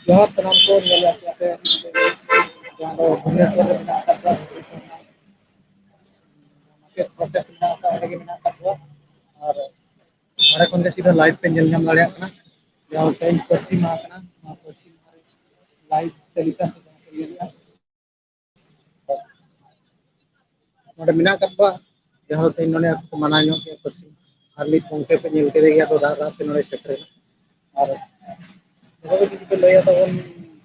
Jawab penonton yang lihat yang ada Bhubaneswar ᱨᱮ ᱢᱮᱱᱟᱜ ᱟᱠᱟᱫ ᱠᱚᱣᱟ ᱢᱟᱪᱮᱫ ᱯᱨᱚᱯᱷᱮᱥ ᱢᱮᱱᱟᱜ ᱟᱠᱟᱫ ᱚᱸᱰᱮ ᱜᱮ ᱢᱮᱱᱟᱜ ᱟᱠᱟᱫ ᱠᱚᱣᱟ ᱟᱨ ᱚᱸᱰᱮ ᱠᱷᱚᱱ ᱜᱮ ᱥᱤᱫᱷᱟᱹ ᱞᱟइव पे ᱧᱮᱞ ᱧᱟᱢ ᱫᱟᱲᱮᱭᱟᱜ ᱠᱟᱱᱟ ᱡᱟᱦᱟᱸ ᱛᱮᱦᱮᱧ ᱯᱟᱹᱨᱥᱤ ᱢᱟᱦᱟ ᱠᱟᱱᱟ ᱱᱚᱣᱟ ᱯᱟᱹᱨᱥᱤ ᱢᱟᱦᱟ ᱨᱮ ᱞᱟइव ᱛᱟᱹᱞᱤᱠᱟ ᱥᱮ ᱡᱟᱦᱟᱸ ᱠᱚ ᱤᱭᱟᱹᱭᱮᱫᱼᱟ ᱱᱚᱰᱮ ᱢᱮᱱᱟᱜ ᱟᱠᱟᱫ ᱠᱚᱣᱟ ᱡᱟᱦᱟᱸ ᱫᱚ ᱛᱮᱦᱮᱧ ᱱᱚᱰᱮ ᱠᱚ ᱢᱟᱱᱟᱣ ᱧᱚᱜ ᱠᱮᱜᱼᱟ ᱯᱟᱹᱨᱥᱤ ᱟᱨ ᱢᱤᱫ ᱜᱚᱢᱠᱮ ᱯᱮ ᱧᱮᱞ ᱠᱮᱫᱮ ᱜᱮᱭᱟ ᱛᱚ ᱨᱟᱜ ᱨᱟᱜ ᱛᱮ ᱱᱚᱰᱮ ᱥᱮᱴᱮᱨᱮᱱᱟ ᱟᱨ ᱡᱚᱛᱚ ᱡᱩᱫᱤ ᱯᱮ ᱞᱟᱹᱭᱟ ᱛᱟᱵᱚᱱ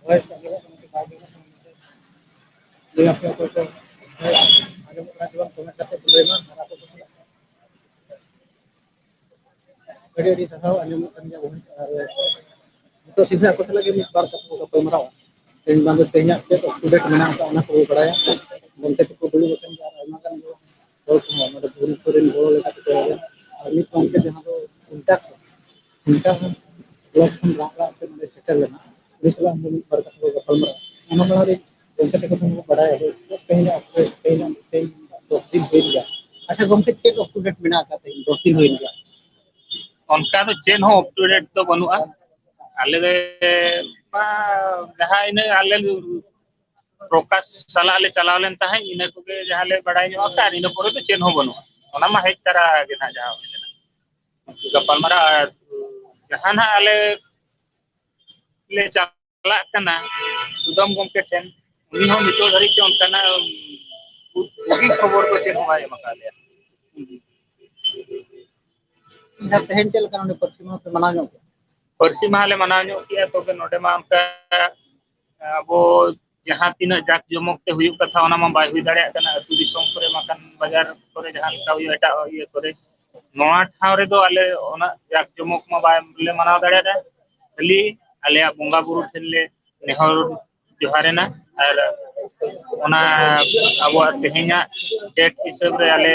ᱵᱷᱚᱭᱮᱥ ᱟᱸᱡᱚᱢᱚᱜ ᱠᱟᱱᱟ ᱥᱮ ᱵᱟᱭ ᱟᱸᱡᱚᱢᱚᱜ ᱠᱟᱱᱟ ᱞᱟᱹᱭ ᱟᱯᱮ ᱚᱠᱚᱭ ᱠᱚ ᱟᱸᱡᱚᱢᱚᱜ ᱠᱟᱱᱟ ᱥᱮ ᱵᱟᱝ ᱠᱚᱢᱮᱱᱴ ᱠᱟᱛᱮ ᱠᱚ ᱞᱟᱹᱭ ᱢᱟ ᱟᱨ ᱟᱯᱮ ᱠᱚ ᱥᱟᱞᱟᱜ ᱟᱹᱰᱤ ᱟᱹᱰᱤ ᱥᱟᱨᱦᱟᱣ ᱟᱸᱡᱚᱢᱚᱜ ᱠᱟᱱ ᱜᱮᱭᱟ ᱟᱨ ᱱᱤᱛᱚᱜ ᱥᱤᱫᱷᱟᱹ ᱟᱠᱚ ᱥᱟᱞᱟᱜ ᱜᱮ ᱢᱤᱫ ᱵᱟᱨ ᱠᱟᱛᱷᱟ ᱠᱚ ᱜᱟᱯᱟᱞᱢᱟᱨᱟᱣᱟ ᱛᱮᱦᱮᱧ ᱵᱟᱝ ᱫᱚ ᱛᱮᱦᱮᱧᱟᱜ ᱪᱮᱫ ᱚᱯᱰᱮᱴ ᱢᱮᱱᱟᱜ ᱟᱠᱟᱫ ᱚᱱᱟ ᱠᱚ ᱵᱟᱲᱟᱭᱟ ᱜᱚᱢᱠᱮ ᱛᱟᱠᱚ ᱫᱩᱲᱩᱵ ᱟᱠᱟᱱ ᱜᱮᱭᱟ ᱟᱨ ᱟᱭᱢᱟ ᱜᱟᱱ ᱜᱮ ᱦᱚᱲ ᱠᱚᱦᱚᱸ ᱱᱚᱰᱮ ᱵᱷᱩᱵᱚᱱᱮᱥᱥᱚᱨ ᱨᱮᱱ ᱦᱚᱲ ᱞᱮᱠᱟ ᱛᱮᱠᱚ ᱟᱨ ᱢᱤᱫ ᱜᱚᱢᱠᱮ ᱡᱟᱦᱟᱸ ᱫᱚ ᱚᱱᱠᱟ ᱦᱚᱸ ᱵᱞᱚᱠ ᱠᱷᱚᱱ ᱨᱟᱜ ᱨᱟᱜ ᱛᱮ ᱱᱚᱰᱮ ᱥᱮᱴᱮᱨ ᱞᱮᱱᱟ ᱩᱱᱤ ᱥᱟᱞᱟᱜ ᱢᱤᱫ ᱵᱟᱨ ᱠᱟᱛᱷᱟ ᱠᱚ ᱜᱟᱯᱟᱞᱢᱟᱨᱟᱣᱟ ᱚᱱᱟ ᱢᱟᱲᱟᱝ ᱨᱮ ᱜᱚᱢᱠᱮ ᱛᱟᱠᱚ ᱴᱷᱮᱱ ᱵᱚ ᱵᱟᱲᱟᱭᱟ ᱛᱮᱦᱮᱧᱟᱜ ᱛᱮᱦᱮᱧ 10 ᱫᱤᱱ ᱦᱩᱭ ᱜᱮᱭᱟ ᱟᱪᱪᱷᱟ ᱜᱚᱢᱠᱮ ᱪᱮᱫ ᱚᱯᱰᱮᱴ ᱢᱮᱱᱟᱜ ᱟᱠᱟᱫ ᱛᱮᱦᱮᱧ 10 ᱫᱤᱱ ᱦᱩᱭ ᱜᱮᱭᱟ ᱚᱱᱠᱟ ᱫᱚ ᱪᱮᱫ ᱦᱚᱸ ᱟᱯ ᱴᱩ ᱰᱮᱴ ᱫᱚ ᱵᱟᱹᱱᱩᱜᱼᱟ ᱟᱞᱮ ᱢᱟ ᱡᱟᱦᱟᱸ ᱤᱱᱟᱹ ᱟᱞᱮ ᱯᱨᱚᱠᱟᱥ ᱥᱟᱞᱟᱜ ᱞᱮ ᱪᱟᱞᱟᱣ ᱞᱮᱱ ᱛᱟᱦᱮᱸᱫ ᱤᱱᱟᱹ ᱠᱚᱜᱮ ᱡᱟᱦᱟᱸ ᱞᱮ ᱵᱟᱲᱟᱭ ᱧᱚᱜ ᱟᱠᱟᱫ ᱟᱨ ᱤᱱᱟᱹ ᱯᱚᱨᱮ ᱫᱚ ᱪᱮᱫ ᱦᱚᱸ ᱵᱟᱹᱱᱩᱜᱼᱟ ᱚᱱᱟ ᱢᱟ ᱦᱮᱡ ᱛᱚᱨᱟ ᱜᱮ ᱱᱟᱦᱟᱜ ᱡᱟᱦᱟᱸ ᱦᱩᱭ ᱞᱮᱱᱟ ᱜᱟᱯᱟᱞᱢᱟᱨᱟᱣ ᱟᱨ ᱡᱟᱦᱟᱸ ᱱᱟᱦᱟᱜ ᱟᱞᱮ ᱞᱮ ᱪᱟᱞᱟᱜ ᱠᱟᱱᱟ ᱥᱩᱫᱟᱢ ᱜᱚᱢᱠᱮ ᱴᱷᱮᱱ उन्हीं हम नितोग धरित ते उनकाना बुगी खबर को चेक हमारे मका लिया ᱤᱧ ᱛᱮᱦᱮᱧ ᱪᱮᱫ ᱞᱮᱠᱟ ᱱᱚᱰᱮ ᱯᱟᱹᱨᱥᱤ ᱢᱟᱦᱟ ᱯᱮ ᱢᱟᱱᱟᱣ ᱧᱚᱜ ᱯᱟᱹᱨᱥᱤ ᱢᱟᱦᱟ ᱞᱮ ᱢᱟᱱᱟᱣ ᱧᱚᱜ ᱠᱮᱜᱼᱟ ᱛᱚᱵᱮ ᱱᱚᱰᱮ ᱢᱟ ᱚᱱᱠᱟ ᱟᱵᱚ ᱡᱟᱦᱟᱸ ᱛᱤᱱᱟᱹᱜ ᱡᱟᱠ ᱡᱚᱢᱚᱠ ᱛᱮ ᱦᱩᱭᱩᱜ ᱠᱟᱛᱷᱟ ᱚᱱᱟ ᱢᱟ ᱵᱟᱭ ᱦᱩᱭ ᱫᱟᱲᱮᱭᱟᱜ ᱠᱟᱱᱟ ᱟᱹᱛᱩ ᱫᱤᱥᱚᱢ ᱠᱚᱨᱮ ᱵᱟᱠᱷᱟᱱ ᱵᱟᱡᱟᱨ ᱠᱚᱨᱮ ᱡᱟᱦᱟᱸ ᱞᱮᱠᱟ ᱦᱩᱭᱩᱜᱼᱟ ᱮᱴᱟᱜ ᱤᱭᱟᱹ ᱠᱚᱨᱮ ᱱᱚᱣᱟ ᱴᱷᱟᱶ ᱨᱮᱫᱚ ᱟᱞᱮ ᱚᱱᱟ ᱡᱟᱠ ᱡᱚᱢᱚᱠ ᱢᱟ ᱵᱟᱞᱮ ᱢᱟᱱᱟᱣ ᱫᱟᱲᱮᱭᱟᱫᱟ ᱠᱷᱟᱹᱞᱤ ᱟᱞᱮᱭᱟᱜ ᱵᱚᱸᱜᱟ ᱵᱩᱨᱩ ᱴᱷᱮᱱ ᱞᱮ ᱱᱮᱦᱚᱨ ᱡᱚᱦᱟᱨᱮᱱᱟ ᱟᱨ ᱚᱱᱟ ᱟᱵᱚᱣᱟᱜ ᱛᱮᱦᱮᱧᱟᱜ ᱰᱮᱴ ᱦᱤᱥᱟᱹᱵ ᱨᱮ ᱟᱞᱮ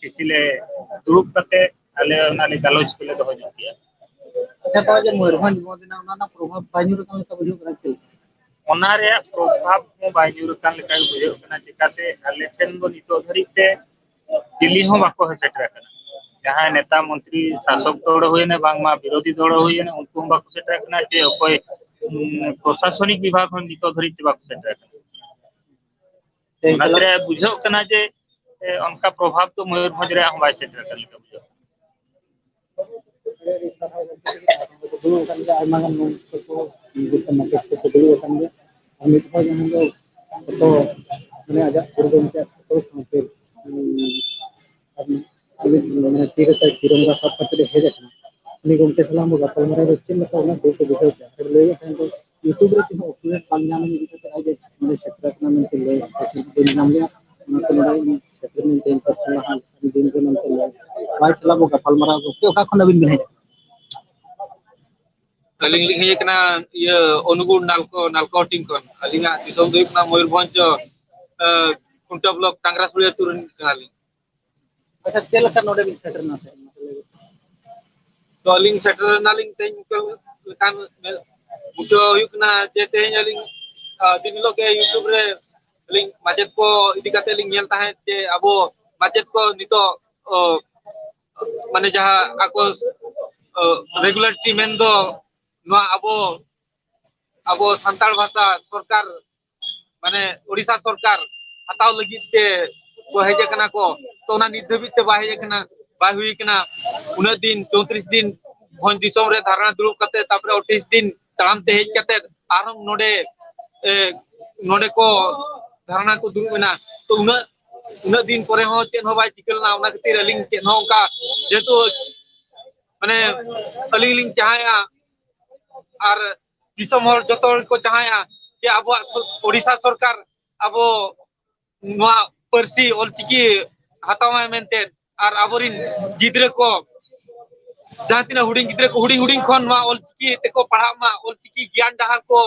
ᱠᱤᱪᱷᱤ ᱞᱮ ᱫᱩᱲᱩᱵ ᱠᱟᱛᱮ ᱟᱞᱮ ᱚᱱᱟ ᱜᱟᱞᱚᱪ ᱠᱚᱞᱮ ᱫᱚᱦᱚ ᱧᱚᱜ ᱠᱮᱜᱼᱟ ᱟᱪᱪᱷᱟ ᱛᱚᱵᱮ ᱡᱮ ᱢᱚᱭᱩᱨᱵᱷᱚᱸᱡᱽ ᱵᱚᱱ ᱚᱱᱟ ᱨᱮᱱᱟᱜ ᱯᱨᱚᱵᱷᱟᱵᱽ ᱵᱟᱭ ᱧᱩᱨ ᱟᱠᱟᱱ ᱞᱮᱠᱟ ᱵᱩᱡᱷᱟᱹᱜ ᱠᱟᱱᱟ ᱪᱮᱫ ᱚᱱᱟ ᱨᱮᱭᱟᱜ ᱯᱨᱚᱵᱷᱟᱵᱽ ᱦᱚᱸ ᱵᱟᱭ ᱧᱩᱨ ᱟᱠᱟᱱ ᱞᱮᱠᱟ ᱜᱮ ᱵᱩᱡᱷᱟᱹᱜ ᱠᱟᱱᱟ ᱪᱤᱠᱟᱛᱮ ᱟᱞᱮ ᱴᱷᱮᱱ ᱫᱚ ᱱᱤᱛᱚᱜ ᱫᱷᱟᱹᱨᱤᱡ ᱛᱮ ᱪᱤᱞᱤ ᱦᱚᱸ ᱵᱟᱠᱚ ᱦᱮᱡ ᱥᱮᱴᱮᱨ ᱟᱠᱟᱱᱟ ᱡᱟᱦᱟᱸᱭ ᱱᱮᱛᱟ ᱢᱚᱱᱛᱨᱤ ᱥᱟᱥᱚᱠ ᱫᱚᱲ ᱦᱩᱭᱱᱟ ᱵᱟᱝᱢᱟ ᱵᱤᱨᱳধী ᱫᱚᱲ ᱦᱩᱭᱱᱟ ᱩᱱᱠᱩ ᱦᱚᱸ ᱵᱟᱠᱚ ᱥᱮᱴᱮᱨ ᱟᱠᱟᱱᱟ ᱡᱮ ᱚᱠᱚᱭ ᱯᱨᱚᱥᱟᱥᱚᱱᱤक ᱵᱤᱵᱷᱟᱜᱽ ᱦᱚᱸ ᱱᱤᱛᱚᱜ ᱫᱷᱟᱹᱨᱤᱡ ᱛᱮ ᱵᱟᱠᱚ ᱥᱮᱴᱮᱨ ᱟᱠᱟᱱᱟ ᱛᱮᱦᱮᱧ ᱪᱟᱞᱟᱜ ᱚᱱᱟᱛᱮ ᱵᱩᱡᱷᱟᱹᱜ ᱠᱟᱱᱟ ᱡᱮ ᱚᱱᱠᱟ ᱯᱨᱚᱵᱷᱟᱵᱽ ᱫᱚ ᱢᱚᱭᱩᱨᱵᱷᱚᱸᱡᱽ ᱨᱮᱭᱟᱜ ᱦᱚᱸ ᱵᱟᱭ ᱥᱮᱴᱮᱨ ᱟᱠᱟᱱ ᱞᱮᱠᱟ ᱵᱩᱡᱷᱟᱹᱜ ᱫᱩᱲᱩᱵ ᱟᱠᱟᱱ ᱜᱮᱭᱟ ᱟᱭᱢᱟ ᱜᱟᱱ ᱢᱟᱪᱮᱫ ᱠᱚᱠᱚ ᱫᱩᱲᱩᱵ ᱟᱠᱟᱱ ᱜᱮᱭᱟ ᱟᱨ ᱱᱤᱛ ᱦᱚᱸ ᱡᱟᱦᱟᱸ ᱫᱚ ᱡᱚᱛᱚ ᱢᱟᱱᱮ ᱟᱡᱟᱜ ᱜᱩᱨᱩ ᱜᱚᱢᱠᱮᱭᱟᱜ ᱯᱷᱳᱴᱳ ᱥᱟᱶᱛᱮ ᱢᱟᱱᱮ ᱛᱤᱨᱮ ᱛᱟᱭ ᱛᱤᱨᱚᱝᱜᱟ ᱥᱟᱵ ᱠᱟᱛᱮ ᱦᱮᱡ ᱟᱠᱟᱱᱟ ᱩᱱᱤ ᱜᱚᱢᱠᱮ ᱥᱟᱞᱟᱜ ᱜᱟᱯᱟᱞᱢᱟᱨᱟᱣ ᱫᱚ ᱪᱮᱫ ᱞᱮᱠᱟ ᱩᱱᱟᱹᱜ ᱫᱩᱠ ᱵᱩᱡᱷᱟᱹᱣ ᱠᱮᱜᱼᱟ ᱞᱟᱹᱭᱮᱫ ᱛᱟᱦᱮᱸ ᱫᱚ ᱤᱭᱩᱴᱩᱵᱽ ᱨᱮ ᱛᱤᱱᱟᱹᱜ ᱚᱯᱰᱮᱴ ᱵᱟᱝ ᱧᱟᱢ ᱤᱫᱤ ᱠᱟᱛᱮ ᱟᱡ ᱚᱸᱰᱮ ᱥᱮᱴᱮᱨ ᱟᱠᱟᱱᱟ ᱢᱮᱱᱛᱮ ᱞᱟᱹᱭ ᱵᱟᱹᱧ ᱧᱟᱢ ᱞᱮᱜᱼᱟ ᱚᱱᱟᱛᱮ ᱱᱚᱰᱮ ᱥᱮᱴᱮᱨ ᱛᱮᱦᱮᱧ ᱯᱟᱹᱨᱥᱤ ᱢᱟᱦᱟ ᱫᱤᱱ ᱠᱚ ᱢᱮᱱᱛᱮ ᱵᱟᱭ ᱥᱟᱞᱟᱜ ᱵᱚ ᱜᱟᱯᱟᱞᱢᱟᱨᱟᱣ ᱜᱚᱢᱠᱮ ᱚᱠᱟ ᱠᱷᱚᱱ ᱟᱹᱵᱤᱱ ᱵᱤᱱ ᱦᱮᱡ aling ling hej kana ia onugur nalko tim kon alinga disom dui kana Moyurbhonj kunta blok Tangrasuri turun kali ᱟᱪᱪᱷᱟ ᱪᱮᱫ ᱞᱮᱠᱟ ᱱᱚᱰᱮ ᱵᱤᱱ ᱥᱮᱴᱮᱨᱱᱟ to aling setter naling teng kan buto huyuk kana je teng aling din lo ke YouTube re aling macet ko idi kate aling nyel tahe je abo macet ko nito mane jaha ako regularity men do noa abo santal bhasa sarkar mane Odisha sarkar hataw lagit te ko heje kana ko to na nit dhabit te ba heje kana ba hui kana una din 34 din bhon disom re dharana duruk kate tapre 28 din taram te hej kate arom node ko dharana ko duruk na to una din pore ho chen ho bai chikal na ona khatir aling chen ho ka jetu mane aling ling chahaya আর দিশম হর যত ko chahaya je abo Odisha sarkar abo noa parsi olchiki hatawa menten ar aborin gidre ko jahan tina huding gidre ko huding khon noa olchiki teko padha ma olchiki gyan dahar ko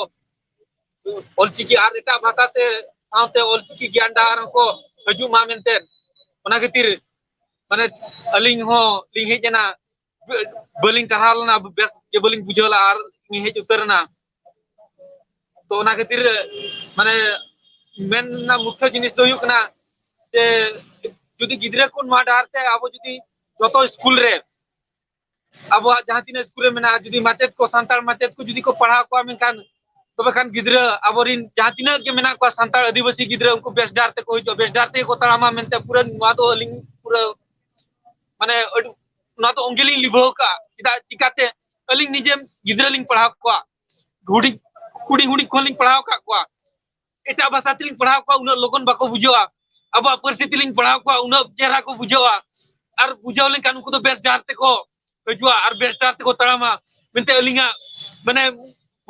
olchiki ar eta bhasa te saute olchiki gyan dahar ko haju ma menten ona khatir mane aling ho ling hejena baling tahal na bes je baling bujala ar hej utarna to ona khatir mane men na mukhya jinis do huyuk na je judi gidre ko noa dahar te abo judi joto school re abo jahan tina school re mena judi macet ko santal macet ko judi ko padha ko menkan तबे Khan गिद्रा aborin jahan tina ke menak ko santal adivasi गिद्रा उनको base डार ते को हिजो base डार ते को तड़ामा मेनते पूरा नुआ तो अलिंग पूरा माने नुआ तो ओंगेलिंग लिबो का चिकाते अलिंग निजे गिद्रा लिंग पढ़ाव को हुडी कुड़ी हुडी को लिंग पढ़ाव का को एटा भाषा तिलिंग पढ़ाव को उन लोगन बाको बुझोआ अब परिस्थिति लिंग पढ़ाव को उन चेहरा को बुझोआ और बुझाव लिंग कान उनको तो बेस डार ते को हिजुआ और बेस डार ते को तड़ामा मेनते अलिंगा माने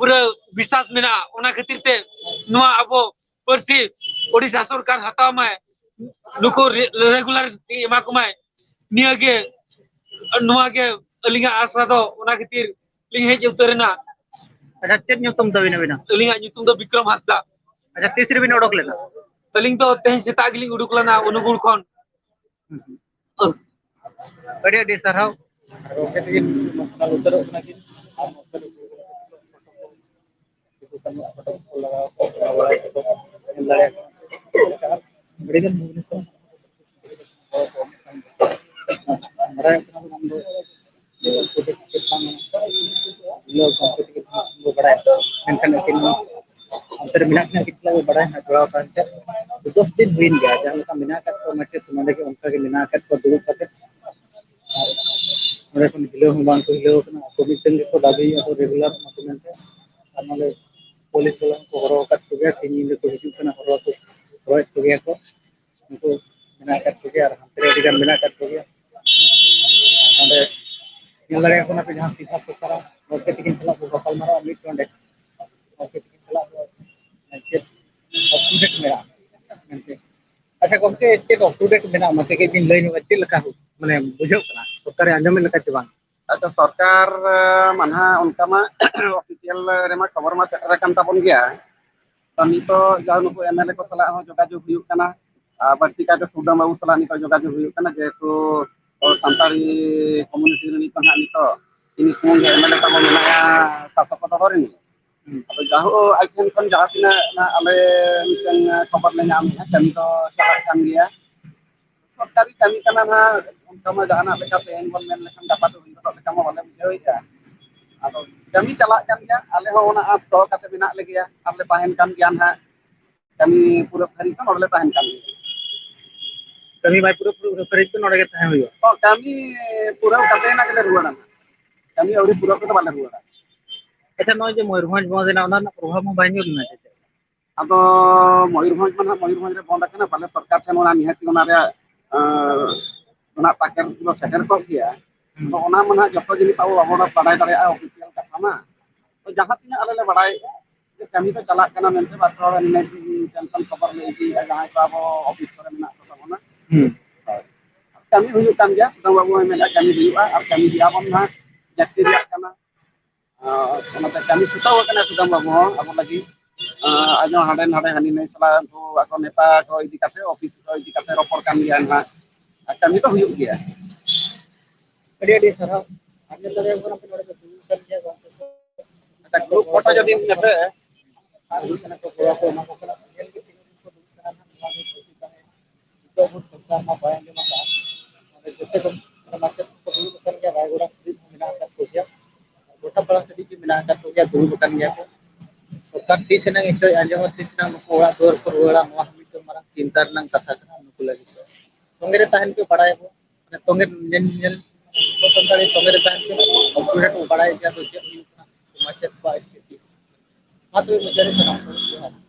पूरा विश्वास मेना ओना खातिर ते नुआ अबो परसी ओडिशा सरकार हताव माय नुको रेगुलर एमा को माय निया के नुआ के अलिंगा आशा दो ओना खातिर लिंग हेज उतरना अच्छा चेक ᱧᱩᱛᱩᱢ ᱛᱟᱵᱤᱱ ᱟᱵᱤᱱᱟᱜ अलिंगा ᱧᱩᱛᱩम ᱫᱚ विक्रम हासदा अच्छा तीस ᱨᱮᱵᱤᱱ ᱚᱰᱚᱠ ᱞᱮᱱᱟ अलिंग तो तेज सेता गिलिंग उडुक लना अनुगुण खन ᱟᱹᱰᱤ ᱟᱹᱰᱤ ᱥᱟᱨᱦᱟᱣ Oke, mungkin masalah utara lagi. Itu kan apa berikan mungkin mereka mengambil politik kita lo politik kita berada mungkin antar minatnya kita berada kalau kan itu din win ya jangan kita minat atau macam semuanya kita untuk minat atau dulu pakai mereka hilau bang hilau kena komisen itu dabi atau regular macam itu karena polis bilang korok kat juga tinggi itu hidup kena korok juga ko untuk minat juga hampir dengan minat juga ada yang lagi aku nak jangan sifat sekarang oke tikin telah bakal marah ambil kondek oke tikin telah nanti up-to-date merah nanti अच्छा कौन से state up-to-date merah masih ke दिन lain kecil lekah mana bujau kena सरकार अंजाम lekah cebang अच्छा सरकार मानहा उनका मा ऑफिशियल रेमा खबर मा सेटर kan tabon gया तो नितो जाउ नुको एमएलए को सलाह हो जोगाजोग हुयुग कना बाड़ती काते सुदाम बाबू सलाह नितो जोगाजोग हुयुग कना जेहेतु सानताड़ी कम्युनिटी रे नितो ना नितो ini semua एमएलए तबो मेनाया शासक दर रे अब जाहो आइकन खन जहां तिना ना आले मिसन खबर ले नाम है कमी तो चालाक kan gया सरकारी कमी कना ना उनका मा जहाना लेकाते इन्वॉल्वमेंट लेखन दापा तो हिंदो लेका मा बाले बुझाइया अब कमी चलाक kan gया आले हो ओना आस तो काते बिना लेगिया आले ताहेन kan gया ना kami पूरा खरी तो नडले ताहेन kan कमी भाई पूरा फ्रेज तो नोड़े के तहे हुयो तो kami पूरा काते ना के रुवाना kami अउरी पूरा को तो बाले रुवाना अच्छा नय जे मयूरभंज बंद ना ओना प्रभाव में बाय ᱧᱩᱨ ना ᱟᱫᱚ मयूरभंज ᱢᱟ मयूरभंज रे बंद ᱟᱠᱟᱱᱟ ᱯᱟᱞᱮ ᱥᱚᱨᱠᱟᱨ ᱴᱷᱮᱱ ᱚᱱᱟ ᱱᱤᱦᱟᱹᱛ ᱚᱱᱟ ᱨᱮᱭᱟᱜ ᱚᱱᱟ ᱯᱟᱠᱮᱴ ᱫᱚ ᱥᱮᱴᱮᱨ ᱠᱚᱜ ᱜᱮᱭᱟ ᱛᱚ ᱚᱱᱟ ᱢᱟ ᱱᱟᱦᱟᱜ ᱡᱚᱛᱚ ᱡᱤᱱᱤᱥ ᱟᱵᱚ ᱵᱟᱵᱚᱱ ᱵᱟᱰᱟᱭ ᱫᱟᱲᱮᱭᱟᱜᱼᱟ ᱚᱯᱷᱤᱥᱤᱭᱟᱞ ᱠᱟᱛᱷᱟ ᱢᱟ ᱛᱚ ᱡᱟᱦᱟᱸ ᱛᱤᱱᱟᱹᱜ ᱟᱞᱮ ᱞᱮ ᱵᱟᱰᱟᱭ ᱡᱮ ᱠᱟᱹᱢᱤ ᱫᱚ ᱪᱟᱞᱟᱜ ᱠᱟᱱᱟ ᱢᱮᱱᱛᱮ ᱵᱟᱨ ᱦᱚᱲ ᱴᱮᱱᱥᱚᱱ ᱠᱷᱚᱵᱚᱨ ᱞᱮ ᱤᱫᱤᱭᱮᱫᱼᱟ ᱡᱟᱦᱟᱸᱭ ᱠᱚ ᱟᱵᱚ ᱚᱯᱷᱤᱥ ᱠᱚᱨᱮ ᱢᱮᱱᱟᱜ ᱠᱚ ᱛᱟᱵᱚᱱᱟ kami huyuk kan ya sudah babu mena kami huyuk ar kami dia pun na jadi dia kana onaते kami छुटाव kana sudah babu abo lagi ajo haden hade hani nei sala tu ako neta ko idi kate office ko idi kate ropor kan dia na kami to huyuk dia adi sarah anda tadi aku nak nore kan dia ada grup foto jadi nepe hari kana ko ko ma ko kana yang ke tinggal ko kana na itu बहुत सरकार में बयान देना था और जैसे को market को दूर कर के रायगढ़ स्थित मिला कर हो गया गोटा बड़ा सिटी की मिला कर हो गया दूर कर गया सरकार तीस ना इतो अंजम तीस ना को ओड़ा दौर पर ओड़ा नवा हमित मारा चिंता रंग कथा kana नुको लगी तोंगे रे ताहन के पढ़ाए को माने तोंगे नेल तो संताड़ी तोंगे रे ताहन के अपडेट को पढ़ाए क्या तो चेक मार्केट को स्थिति हां तो मुझे सलाम